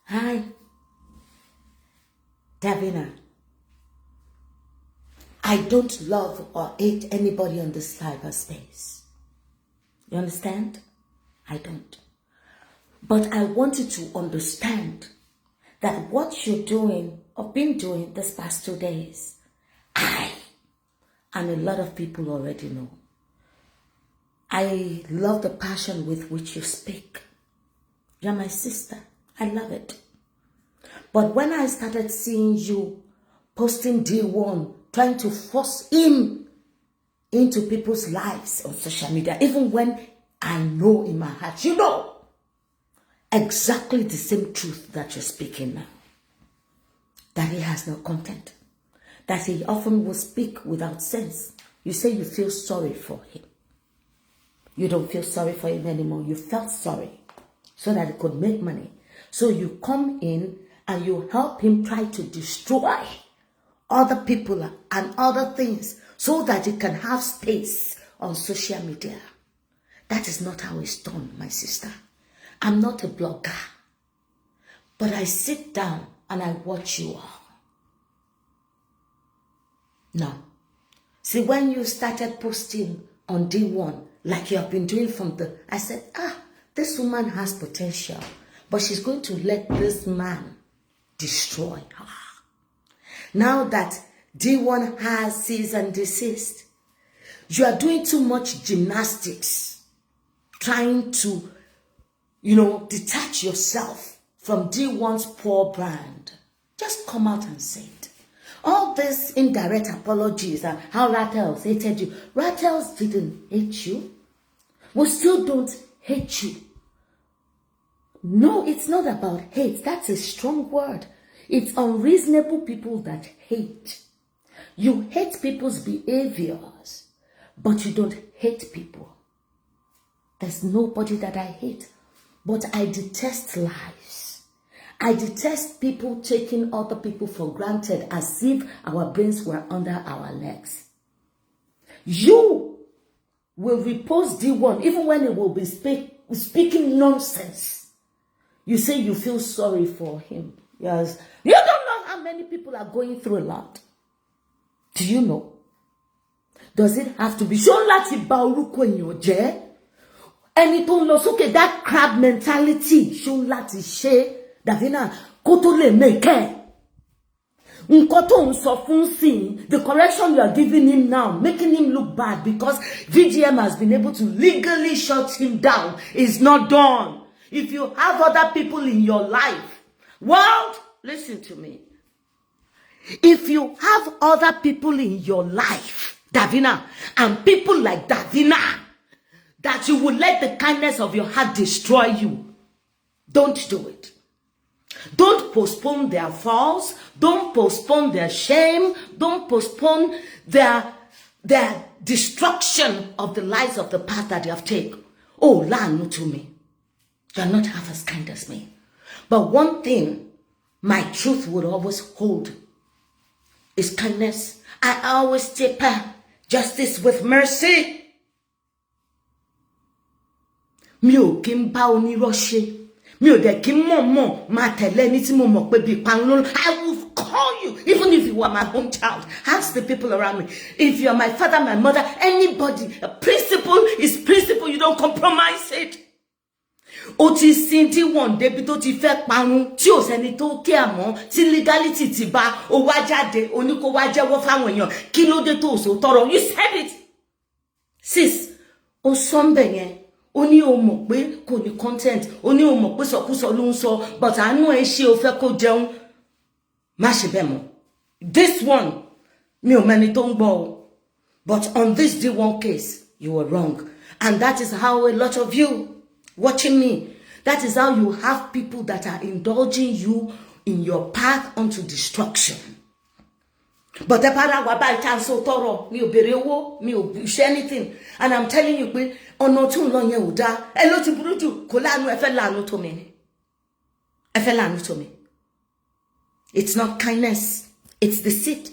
Hi, Davina. I don't love or hate anybody on this cyberspace. You understand? I don't. But I want you to understand that what you're doing or been doing this past 2 days, I and a lot of people already know. I love the passion with which you speak. You're my sister. I love it. But when I started seeing you posting D1, trying to force him into people's lives on social media, even when I know in my heart, you know, exactly the same truth that you're speaking now. That he has no content. That he often will speak without sense. You say you feel sorry for him. You don't feel sorry for him anymore. You felt sorry so that he could make money. So you come in and you help him try to destroy other people and other things so that he can have space on social media. That is not how it's done, my sister. I'm not a blogger. But I sit down and I watch you all. No. See, when you started posting on D1, like you have been doing I said, this woman has potential, but she's going to let this man destroy her. Now that D1 has cease and desist, you are doing too much gymnastics, trying to, detach yourself from D1's poor brand. Just come out and say it. All these indirect apologies and how Ratel hated you. Ratel didn't hate you. We still don't hate you. No, it's not about hate. That's a strong word. It's unreasonable people that hate. You hate people's behaviors, but you don't hate people. There's nobody that I hate, but I detest lies. I detest people taking other people for granted as if our brains were under our legs. You will repost D1 even when it will be speaking nonsense. You say you feel sorry for him. Yes. You don't know how many people are going through a lot. Do you know? Does it have to be shown lati ba oruko eyan je? Ẹni tó ń lọ sókè, that crab mentality shown lati ṣe Davina kó tó lè make it. Nǹkan tó ń sọ fún sin, the correction you are giving him now, making him look bad because VDM has been able to legally shut him down, is not done. If you have other people in your life, world, listen to me. If you have other people in your life, Davina, and people like Davina, that you would let the kindness of your heart destroy you, don't do it. Don't postpone their faults. Don't postpone their shame. Don't postpone their destruction of the lives of the path that they have taken. Oh, lanu to me. You're not half as kind as me. But one thing my truth would always hold is kindness. I always taper justice with mercy. Mi ò kí ń bá onírọ́ ṣe. Mi ò dẹ̀ kí ń mọ̀ máa tẹ̀lé ẹni tí mo mọ̀ pé bí ìparun. I will call you, even if you are my home child. Ask the people around me. If you are my father, my mother, anybody, a principle is principle. You don't compromise it. O ti sin D1 débi tó ti fẹ́ parun tí ò sẹ́ni tó kí àmọ́ tí legality ti bá o wá jáde o ní kó wá jẹ́wọ́ fáwọn èèyàn kí ló dé tó sọ tọrọ. You said it. Sis, o sọ ń bẹ̀ yẹn. O ní o mọ̀ pé kò ní content. O ní o mọ̀ pé sọkúsọ ló ń sọ. But àánú ẹ ṣe o fẹ́ kó jẹun. Má ṣe bẹ́ẹ̀ mọ́. This one, mi ò mẹ́ni tó ń gbọ́ o. But on this D1 case, you were wrong. And that is how a lot of you watching me, that is how you have people that are indulging you in your path onto destruction. But the para wa ba ita so toro mi ò béèrè owó, mi ò share anything, and I'm telling you pé ọ̀nà tún lọ yẹn ò dá. Ẹ ló ti burú jù kò láàánú ẹ fẹ́ láàánú tó mi ni. Ẹ fẹ́ láàánú tó mi. It's not kindness, it's deceit.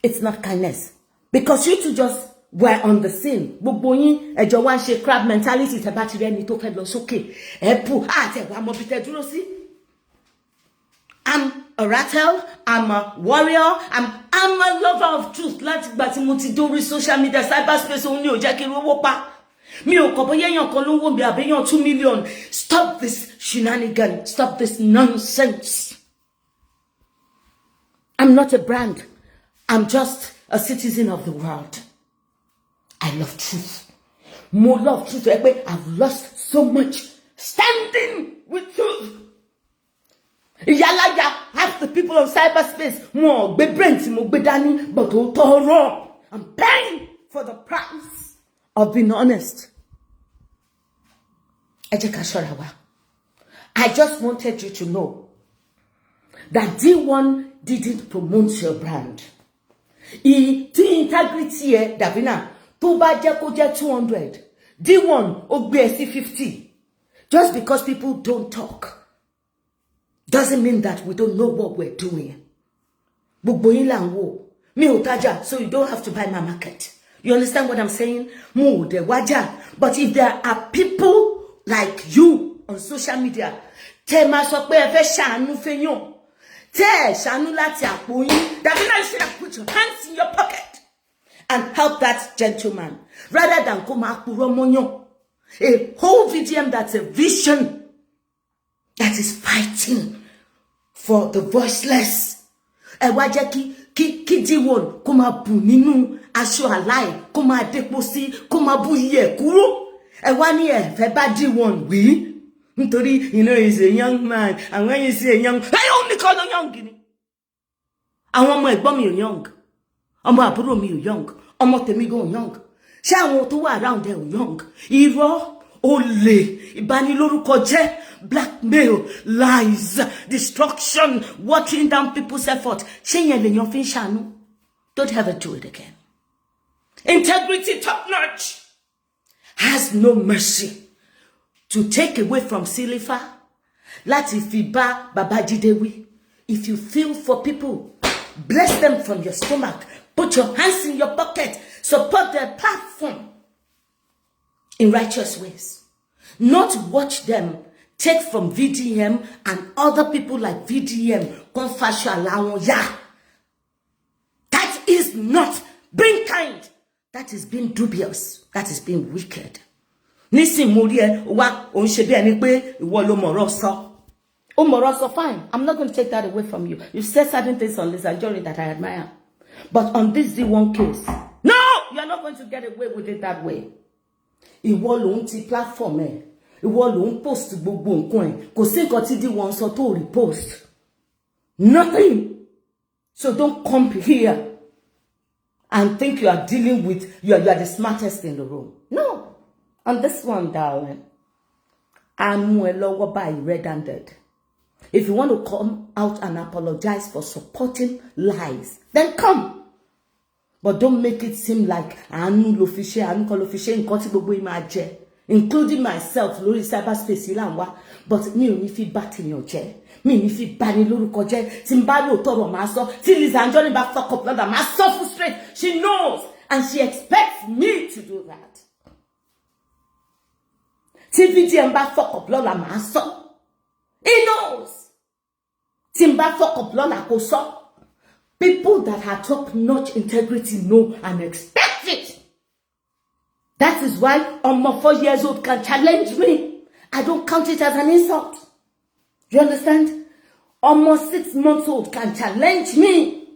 It's not kindness. Because you two just were on the scene. Gbogbo yín ẹjọ́ wá ń ṣe crab mentality tẹ́ bá ti rí ẹni tó fẹ́ lọ sókè. Ẹ bù àtẹ̀wá mọ́ bí tẹ́ dúró sí. I'm a Ratel, I'm a warrior, I'm a lover of truth. Láti gbà tí mo ti dórí social media, cyberspace òun ni ò jẹ́ kí n rówó pa. Mi ò kọ̀ bóyá èèyàn kan ló ń wò mí àbí èèyàn 2 million. Stop this shenanigan. Stop this nonsense. I'm not a brand. I'm just a citizen of the world. I love truth. More love truth. I've lost so much standing with truth. Yalaya, half the people of cyberspace, more be brains, more be dani, but wrong. I'm paying for the price of being honest. I just wanted you to know that D1 didn't promote your brand. The integrity here, Davina, tó bá jẹ́ kó jẹ́ 200, D1 ó gbé ẹ sí 50. Just because people don't talk doesn't mean that we don't know what we're doing. Gbogbo yín là ń wò. Mi ò tajà, so you don't have to buy my market. You understand what I'm saying? Mo de waja. But if there are people like you on social media, tẹ́ máa sọ pé ẹ fẹ́ ṣàánú fẹ́yàn. Tẹ́ ṣàánú láti àpò yín. Davina, you should have put your hands in your pocket and help that gentleman rather than come àpòrọ̀ mọ́yàn. A whole VDM that's a vision that is fighting for the voiceless. Ẹ wá jẹ́ kí D1 kó máa bù nínú aṣọ àláì, kó máa dépo sí, kó máa bú iye kúrò. Ẹ wá ní ẹ fẹ́ bá D1 wí. Nítorí, he's a young man, and when you say young, I only call him young. Àwọn ọmọ ẹ̀gbọ́n mi ò young. Ọmọ àbúrò mi ò young. Ọmọ tèmi gan young. Ṣé àwọn tó wà around there ò young? Irọ́, olè, ìbanilórúkọjẹ́, blackmail, lies, destruction, watering down people's effort. Ṣé yẹn lèèyàn fi ń ṣàánú? Don't ever do it again. Integrity top notch has no mercy to take away from Silifa. Láti fi bá Babajide wí. If you feel for people, bless them from your stomach. Put your hands in your pocket. Support their platform in righteous ways. Not watch them take from VDM and other people like VDM. That is not being kind. That is being dubious. That is being wicked. Nisin muri wa on ṣe bí ẹni pé ìwọ ló mọ̀rọ̀ sọ. Ó mọ̀rọ̀ sọ, fine. I'm not going to take that away from you. You said certain things on Lisa Jory that I admire. But on this D1 case, no, you're not going to get away with it that way. Ìwọ ló ń ti platform ẹ. Ìwọ ló ń post gbogbo nǹkan ẹ. Kò sí nǹkan tí D1 sọ tó repost. Nothing. So don't come here and think you are dealing with, you are the smartest in the room. No. On this one, darling, I'm red-handed. If you want to come out and apologize for supporting lies, then come. But don't make it seem like including myself, lórí cyberspace. But me only feel bad in your chair. Me only feel bad in lórúkọ jẹ́. Timbalo toro maso. Till Lisa and Johnny back fuck up. My soul straight. She knows, and she expects me to do that. VDM back fuck up lola maso. He knows. Timba fuck up lola koso. People that have top-notch integrity know and expect it. That is why almost 4 years old can challenge me. I don't count it as an insult. You understand? Almost 6 months old can challenge me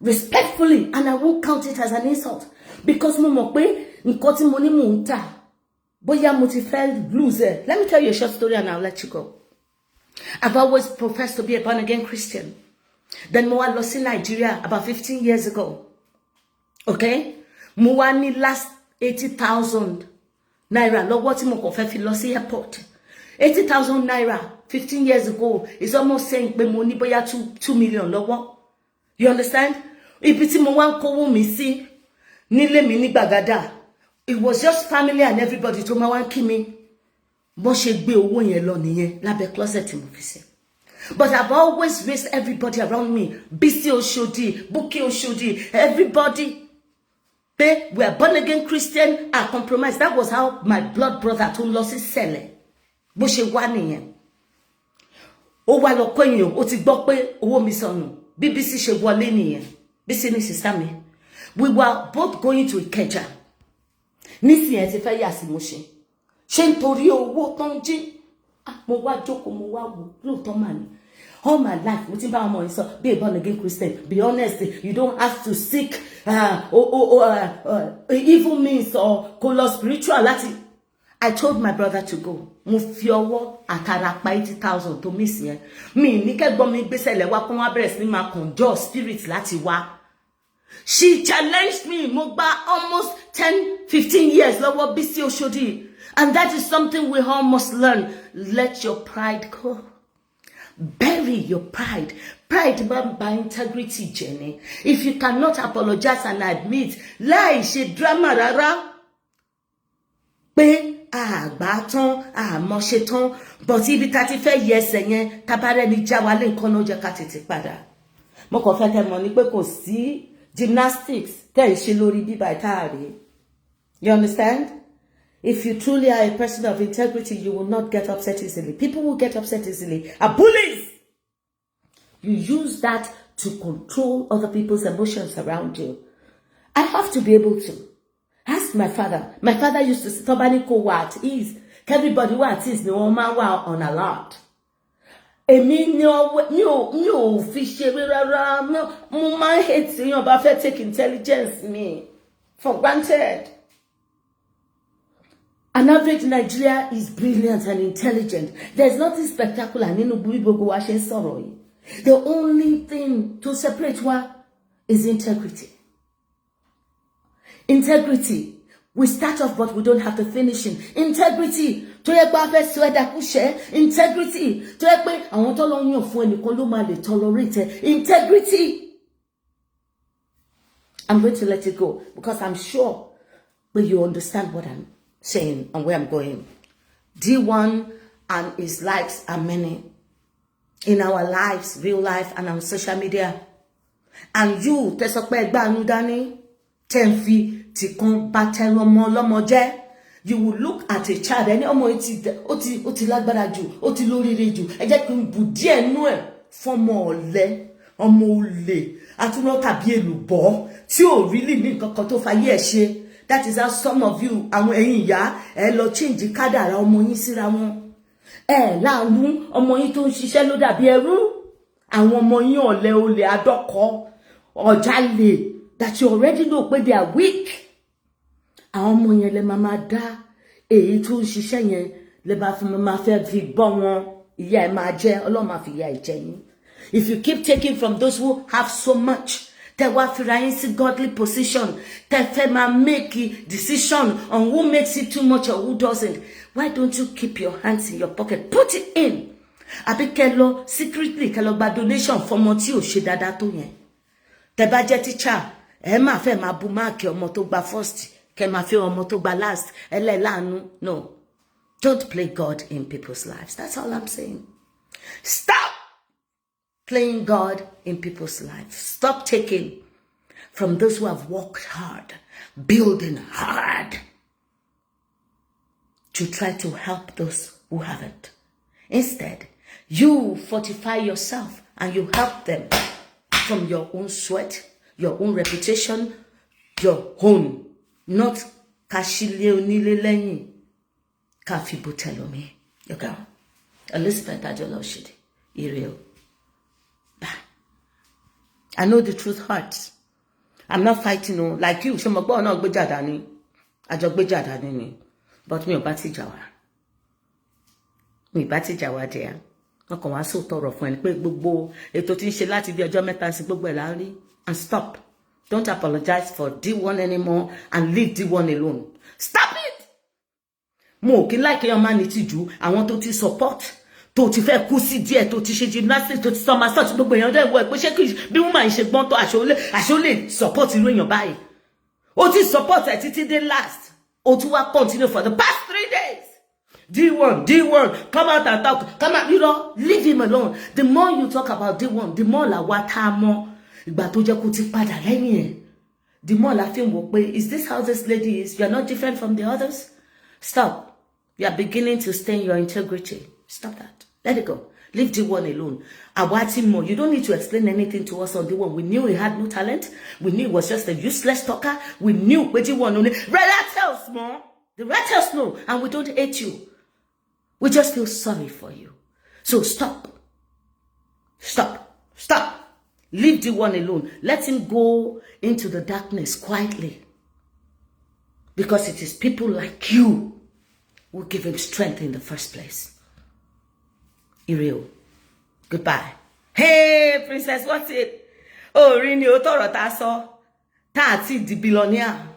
respectfully, and I won't count it as an insult. Because mo mọ̀ pé nǹkan tí mo ní mò ń tà. Boya motivated blues. Let me tell you a short story and I'll let you go. I've always professed to be a born-again Christian. Then mo wá lọ sí Nigeria about 15 years ago. Okay? Mo wá ní last 80,000 naira lọ́wọ́ tí mo kàn fẹ́ fi lọ sí airport. 80,000 naira 15 years ago is almost saying pé mo ní bóyá 2 million lọ́wọ́. You understand? Ibi tí mo wá ń kówó mi sí nílé mi ní Gbàgádà. It was just family and everybody to my one kimi. Bó ṣe gbé owó yẹn lọ nìyẹn lábẹ́ closet mo fi sí. But I've always raised everybody around me. Bisi Oshodi, Buki Oshodi, everybody. They were born again Christian and compromised. That was how my blood brother told lost his cell. Bó ṣe wá nìyẹn. ó wá lọ kọ́ èèyàn ó ti gbọ́ pé owó mi sọnù BBC ṣe wọlé nìyẹn Bísí ní sister mi we were both going to Ìkẹjà nísìnyí ẹ ti fẹ́ yà sí Mùṣín ṣé nítorí owó tó ń jí mo wá jókòó mo wá wò lóòótọ́ mà ní all my life mo ti bá ọmọ yìí sọ be a born again Christian be honest you don't have to seek evil means or kò lọ spiritual láti I told my brother to go mo fi ọwọ́ àtàrà pa 80,000 tó miss yẹn mi ní kẹ́gbọ́n mi gbèsè lẹ́wà kó wọ́n bẹ̀rẹ̀ sí ní máa conjure spirit láti wá. She challenged me mo gba almost 10-15 years lọ́wọ́ Bísí Òṣòdì and that is something we all must learn. Let your pride go. Bury your pride. Pride by integrity, Jenny. If you cannot apologize and admit, lie, ṣe drama rárá. Pé àgbà tán, àmọ́ ṣe tán, but ibi tá ti fẹ́ yẹsẹ̀ yẹn, tabarẹ́ ni já wálé nǹkan ló jẹ́ ká tètè padà. Mo kàn fẹ́ kẹ́ mọ̀ ní pé kò sí gymnastics tẹ́ ẹ ṣe lórí bíbá ìtaàrí. You understand? If you truly are a person of integrity, you will not get upset easily. People will get upset easily. Are bullies. You use that to control other people's emotions around you. I have to be able to. Ask my father. My father used to say, Tobaniko what is. Everybody what is no man on alert. Èmi mi ò fi ṣeré rárá. Mo máa hate èèyàn bá fẹ́ take intelligence me for granted. An average Nigeria is brilliant and intelligent. There's nothing spectacular nínú gbogbo wa ṣe ń sọ̀rọ̀ yìí. The only thing to separate wa is integrity. Integrity. We start off, but we don't have the finishing. Integrity. Tó yẹ pé a fẹ́ sọ ẹ̀dá kúṣẹ́. Integrity. Tó yẹ pé àwọn tó lọ yàn fún ẹnìkan ló máa lè tolerate. Integrity. I'm going to let it go because I'm sure that you understand what I'm saying and where I'm going. D1 and his likes are many in our lives, real life, and on social media. And you, tesokpe gbanu dani, tenfi tikon batelomo lomo je. You will look at a child, any oti lagbara ju, oti lorire ju, e je ki n bu die nu e fomo ole, omo ole, atuno tabi elubo, tí ò really ní nǹkan tó fayé ẹ ṣe. That is how some of you, àwọn ẹ̀yin ìyá, ẹ lọ change kádàrá ọmọ yín síra wọn. Láàánú ọmọ yín tó ń ṣiṣẹ́ ló dàbí ẹrú. Àwọn ọmọ yín ọ̀lẹ olè adọ́kọ, ọ̀jálè, that you already know pé they are weak. Àwọn ọmọ yẹn lẹ máa dá èyí tó ń ṣiṣẹ́ yẹn lẹ bá fi máa fẹ́ fi bọ́ wọn. Ìyà ẹ máa jẹ, Ọlọ́run máa fi ìyà ẹ jẹ yín. If you keep taking from those who have so much, te wa fira yin si godly position, te fe ma make a decision on who makes it too much or who doesn't. Why don't you keep your hands in your pocket? Put it in. Àbí kẹ́ lọ secretly kẹ́ lọ gba donation fọ́mọ tí ò ṣe dáadáa tó yẹn. Tẹ́ bá jẹ́ teacher, ẹ má fẹ́ máa bu mark ọmọ tó gba first, kẹ́ máa fẹ́ ọmọ tó gba last. Ẹlẹ́láàánú. No. Don't play God in people's lives. That's all I'm saying. Stop playing God in people's lives. Stop taking from those who have worked hard, building hard, to try to help those who haven't. Instead, you fortify yourself and you help them from your own sweat, your own reputation, your own. Not kashile onile leyin, kafi botelomi. You go. Elizabeth Ajoloshidi. Ireo. I know the truth hurts. I'm not fighting no like you. Shomogbo na gbeja dani. Ajo gbeja dani ni. But mi ò bá ti jà wá. Mi bá ti jà wá dia. Wọ́n kàn wá so tọrọ fún ẹni pé gbogbo ètò tí ń ṣe láti bí ọjọ́ mẹ́ta sí gbogbo ẹ̀ la rí. And stop. Don't apologize for D1 anymore and leave D1 alone. Stop it. Mo kì like your man ìtìjú àwọn tó ti support. Tó ti fẹ́ kú sí díẹ̀ tó ti ṣe gymnastics tó ti sọ massage gbogbo èèyàn dẹ̀ wọ ẹ̀ pé ṣé kí bí woman ṣe gbọ́n tó àṣọlé support irú èèyàn báyìí. Ó ti support ẹ̀ títí dé last. Ó tún wá continue for the past 3 days. D1, come out and talk. Come out, you know, leave him alone. The more you talk about D1, the more la wa ta mọ́. Ìgbà tó jẹ́ kó ti padà lẹ́yìn ẹ̀. The more la fi ń wò pé, is this how this lady is? You are not different from the others? Stop. You are beginning to stain your integrity. Stop that. Let it go. Leave the one alone. Awati more. You don't need to explain anything to us on the one. We knew he had no talent. We knew he was just a useless talker. We knew where the one only. Ratel more. The Ratels know, and we don't hate you. We just feel sorry for you. So stop. Stop. Stop. Leave the one alone. Let him go into the darkness quietly. Because it is people like you who give him strength in the first place. Ireo. Goodbye. Hey, princess, what's it? Oh, Rini, Otoro Taso. Tati the billionaire.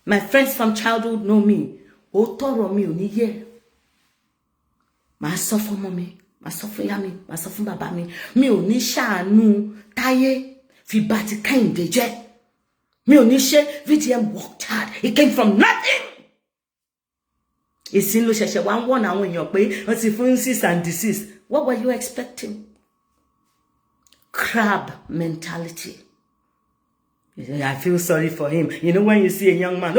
My friends from childhood know me. Otoro mi uniye. Ma suffer mommy. Ma suffer yami. Ma suffer baba mi. Mi onisha anu taye. Fi bati kain deje. Mi onishe VDM worked hard. It came from nothing. It's in lo sheshe one and when you're pay until for cease and desist. What were you expecting? Crab mentality. I feel sorry for him. You know when you see a young man,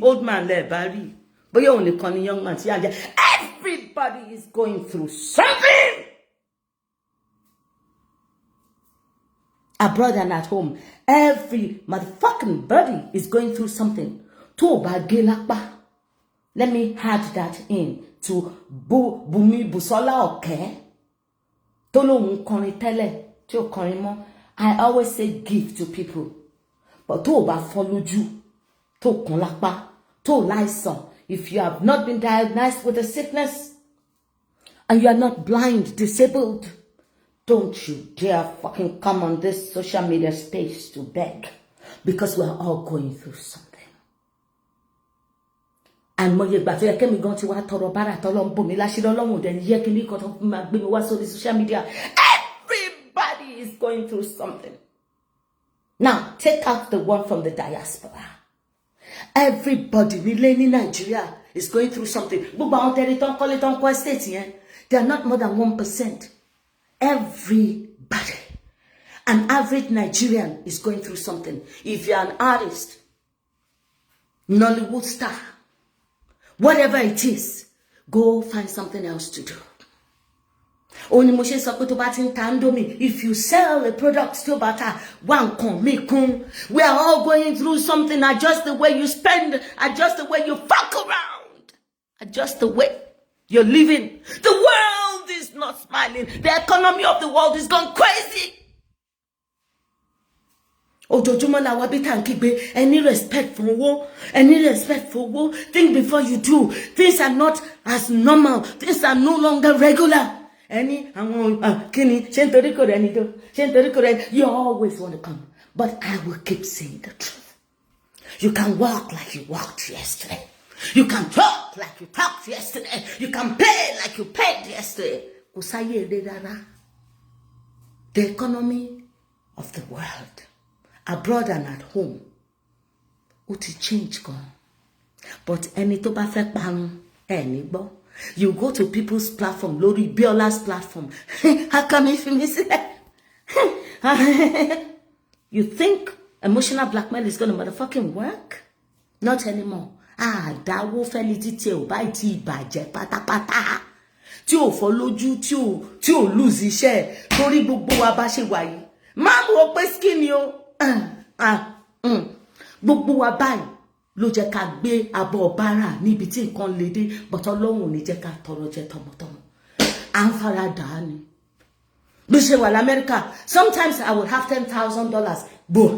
old man there, Barry. But you're only calling young man. Everybody is going through something. Abroad and at home, every motherfucking body is going through something. Let me add that in to Bumi Busola Oke. Tolo Nkoni Tele, Tio Korimo. I always say give to people. But to ba follow you, to konlapa, to listen. If you have not been diagnosed with a sickness and you are not blind, disabled, don't you dare fucking come on this social media space to beg, because we are all going through something. And mo ye gba to ye kemi gan ti wa toro bara to lo nbo mi lasiri Ọlọ́run de ye kini ko to ma gbe mi wá sórí social media. Everybody is going through something. Now, take out the one from the diaspora. Everybody in Nigeria is going through something. They are not more than 1%. Everybody. An average Nigerian is going through something. If you're an artist, Nollywood star, whatever it is, go find something else to do. If you sell a product still better, we are all going through something. Adjust the way you spend, adjust the way you fuck around, adjust the way you're living. The world is not smiling. The economy of the world is gone crazy. Any respect for war, any respect for war. Think before you do. Things are not as normal. Things are no longer regular. You always want to come, but I will keep saying the truth. You can walk like you walked yesterday. You can talk like you talked yesterday. You can pay like you paid yesterday. The economy of the world, abroad and at home, uti change gone. But any to ba fe parun, any bo. You go to people's platform, Lori Biola's platform. How come if you miss it? You think emotional blackmail is going to motherfucking work? Not anymore. That will felity o ba ti baje pátápátá. Tí o follow you, tí o lose iṣẹ́, torí gbogbo wa bá ṣe wà yìí. Má wo pé skin yo. Gbogbo wa báyìí. Ló jẹ́ ká gbé abọ́ bára níbi tí nǹkan lè dé, but Ọlọ́run ní jẹ́ ká tọrọ jẹ tọmọtọmọ. À ń fara dà ni. Bí ṣe wà l'Amẹ́ríkà, sometimes I would have $10,000. Bò,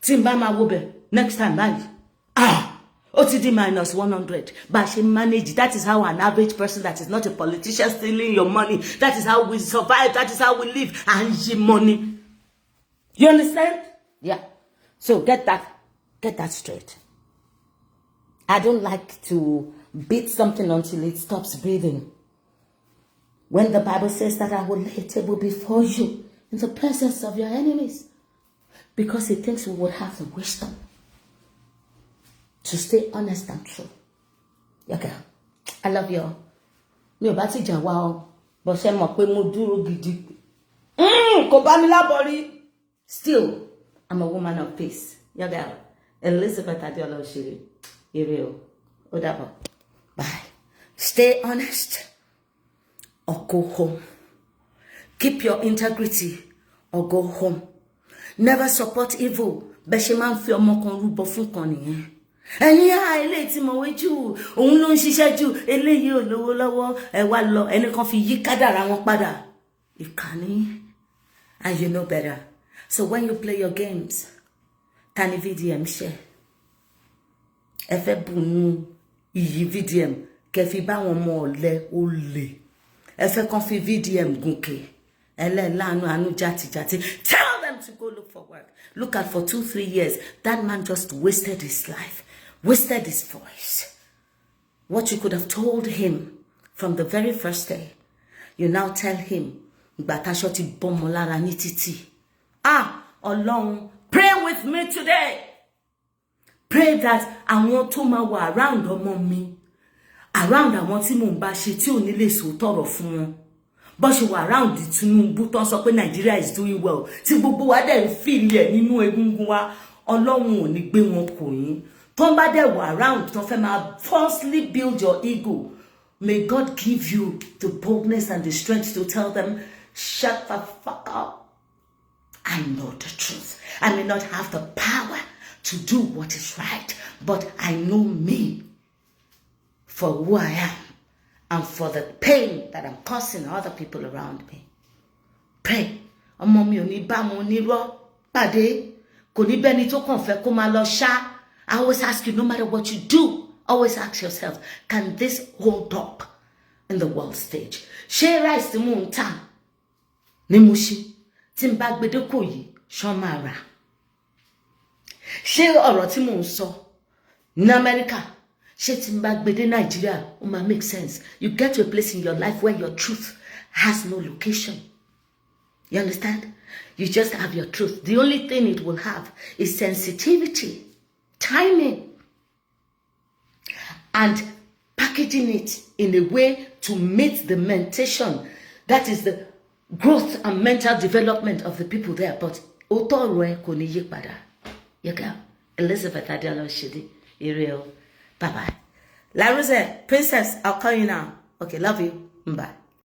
tí n bá máa wo bẹ̀, next time báyìí. OTD minus 100. But she manage. That is how an average person that is not a politician stealing your money. That is how we survive. That is how we live. And she money. You understand? Yeah. So get that straight. I don't like to beat something until it stops breathing. When the Bible says that I will lay a table before you in the presence of your enemies, because he thinks we would have the wisdom to stay honest and true. Okay, I love you all. Mi ò bá ti jà wá o, bó ṣe mọ̀ pé mo dúró gidi. Kò bá mi lábọ̀rí. Still, I'm a woman of peace. Yeah, Elizabeth Adiola Oshiri. You're real. Bye. Stay honest. or go home. Keep your integrity or go home. Never support evil. Besheman fi ọmọ kan rúbọ fún kan nìyẹn. Ẹni eléyìí tí mo wé jù, òun ló ń ṣiṣẹ́ jù, eléyìí ò lówó lọ́wọ́, ẹ wá lọ, ẹni kan fi yí kádàrá wọn padà. Ìkànnì, and you know better. So when you play your games, tani VDM share. Ẹ fẹ́ bùnú iyì VDM, kẹ́ fi bá wọn mọ ọ̀lẹ ó lè. Ẹ fẹ́ kàn fi VDM gùnkè. Tell them to go look for work. Look at for 2-3 years. That man just wasted his life, wasted his voice. What you could have told him from the very first day, you now tell him, Ọlọ́run, pray with me today. Pray that I want to máa around ọmọ mi, around àwọn tí mò ń bá ṣe tí ò ní lè sòótọ́rọ̀ fún wọn. But she was around the Tinubu tó sọ pé Nigeria is doing well. Tí gbogbo wa dẹ̀ ń feel ẹ̀ nínú egungun wa, Ọlọ́run ò ní gbé wọn kò yín. Tó bá dẹ̀ wà around tó fẹ́ máa falsely build your ego. May God give you the boldness and the strength to tell them, shut the fuck up. I know the truth. I may not have the power to do what is right, but I know me for who I am. And for the pain that I'm causing other people around me. Pray. Ọmọ mi ò ní bá mo nírọ́ pàdé. Kò ní bẹ́ni tó kàn fẹ́ kó máa lọ ṣá. I always ask you, no matter what you do, always ask yourself, can this hold up in the world stage? Ṣé rice tí mò ń tà ní Mushin tí n bá gbé dé Ìkòyí ṣán máa rà? Ṣé ọ̀rọ̀ tí mò ń sọ ní Amẹ́ríkà Nigeria, make sense. You get to a place in your life where your truth has no location. You understand? You just have your truth. The only thing it will have is sensitivity, timing, and packaging it in a way to meet the mentation. That is the growth and mental development of the people there. But you go. Elizabeth Adela Shidi, Ariel. Bye-bye. La Rose, princess, I'll call you now. Okay, love you. Bye.